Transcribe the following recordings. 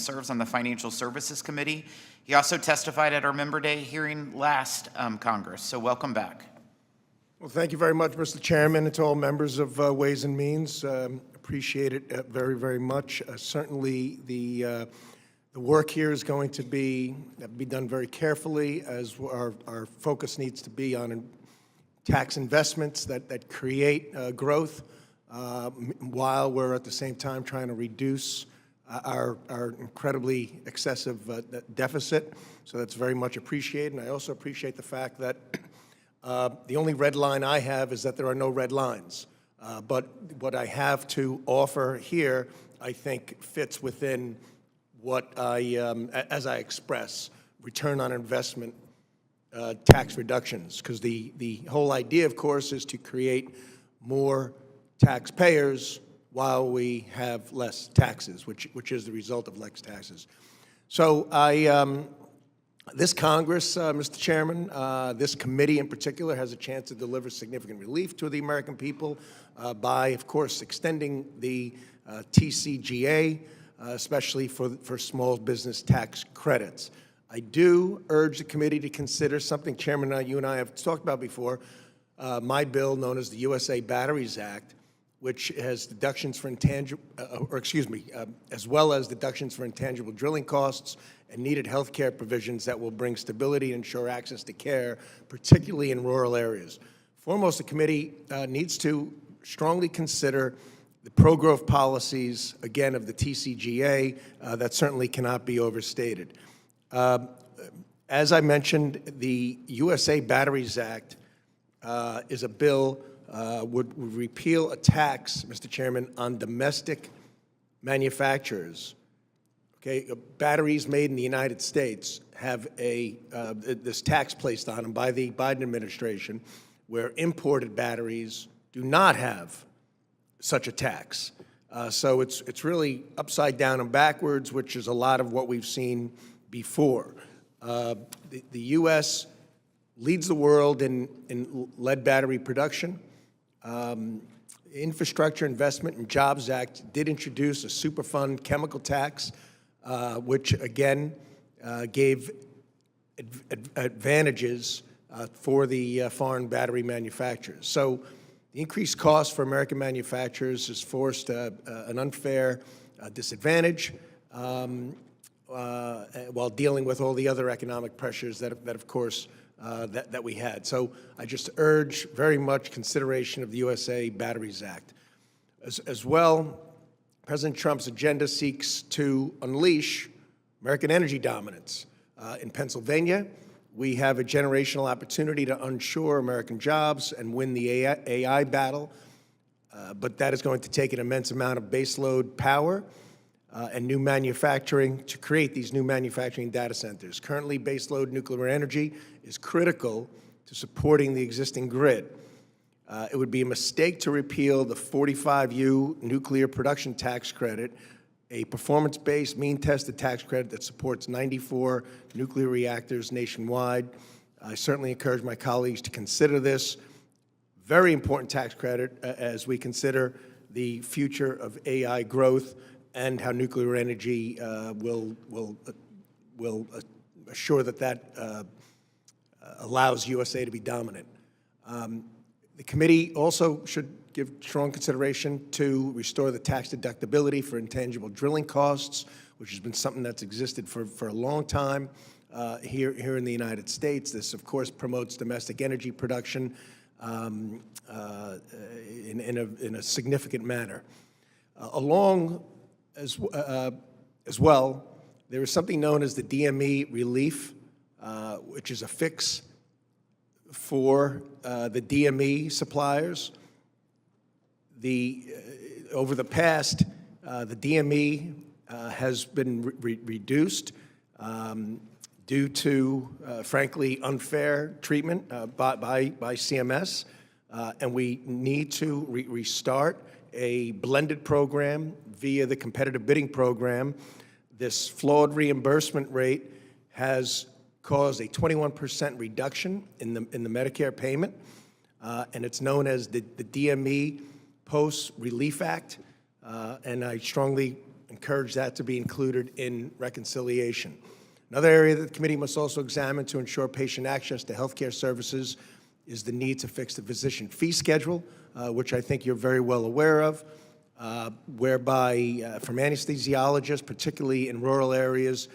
serves on the Financial Services Committee. He also testified at our Member Day hearing last Congress, so welcome back. Well, thank you very much, Mr. Chairman, and to all members of Ways and Means. Appreciate it very, very much. Certainly, the work here is going to be done very carefully, as our focus needs to be on tax investments that create growth, while we're at the same time trying to reduce our incredibly excessive deficit. So that's very much appreciated. And I also appreciate the fact that the only red line I have is that there are no red lines. But what I have to offer here, I think, fits within what as I express, return on investment tax reductions. Because the whole idea, of course, is to create more taxpayers while we have less taxes, which is the result of less taxes. So this Congress, Mr. Chairman, this committee in particular has a chance to deliver significant relief to the American people by, of course, extending the TCJA, especially for small business tax credits. I do urge the committee to consider something, Chairman, you and I have talked about before, my bill known as the USA Batteries Act, which has deductions for intangible, as well as deductions for intangible drilling costs and needed health care provisions that will bring stability and ensure access to care, particularly in rural areas. Foremost, the committee needs to strongly consider the pro-growth policies, again, of the TCJA that certainly cannot be overstated. As I mentioned, the USA Batteries Act is a bill would repeal a tax, Mr. Chairman, on domestic manufacturers. Okay, batteries made in the United States have this tax placed on them by the Biden administration, where imported batteries do not have such a tax. So it's really upside down and backwards, which is a lot of what we've seen before. The U.S. leads the world in lead battery production. Infrastructure Investment and Jobs Act did introduce a Superfund chemical tax, which again gave advantages for the foreign battery manufacturers. So the increased cost for American manufacturers has forced an unfair disadvantage while dealing with all the other economic pressures that of course, that we had. So I just urge very much consideration of the USA Batteries Act. As well, President Trump's agenda seeks to unleash American energy dominance. In Pennsylvania, we have a generational opportunity to ensure American jobs and win the AI battle, but that is going to take an immense amount of baseload power and new manufacturing to create these new manufacturing data centers. Currently, baseload nuclear energy is critical to supporting the existing grid. It would be a mistake to repeal the 45U nuclear production tax credit, a performance-based, mean-tested tax credit that supports 94 nuclear reactors nationwide. I certainly encourage my colleagues to consider this very important tax credit as we consider the future of AI growth and how nuclear energy will assure that allows USA to be dominant. The committee also should give strong consideration to restore the tax deductibility for intangible drilling costs, which has been something that's existed for a long time here in the United States. This, of course, promotes domestic energy production in a significant manner. As well, there is something known as the DME relief, which is a fix for the DME suppliers. Over the past, the DME has been reduced due to, frankly, unfair treatment by CMS, and we need to restart a blended program via the competitive bidding program. This flawed reimbursement rate has caused a 21% reduction in the Medicare payment, and it's known as the DME Post Relief Act, and I strongly encourage that to be included in reconciliation. Another area that the committee must also examine to ensure patient access to healthcare services is the need to fix the physician fee schedule, which I think you're very well aware of, whereby from anesthesiologists, particularly in rural areas,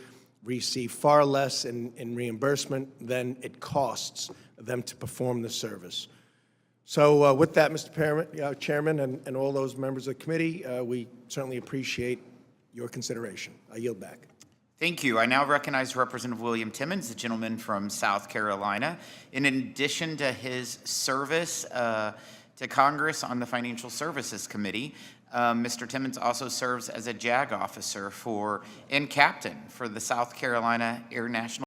receive far less in reimbursement than it costs them to perform the service. So with that, Mr. Chairman, and all those members of the committee, we certainly appreciate your consideration. I yield back. Thank you. I now recognize Representative William Timmons, the gentleman from South Carolina. In addition to his service to Congress on the Financial Services Committee, Mr. Timmons also serves as a JAG officer and captain for the South Carolina Air National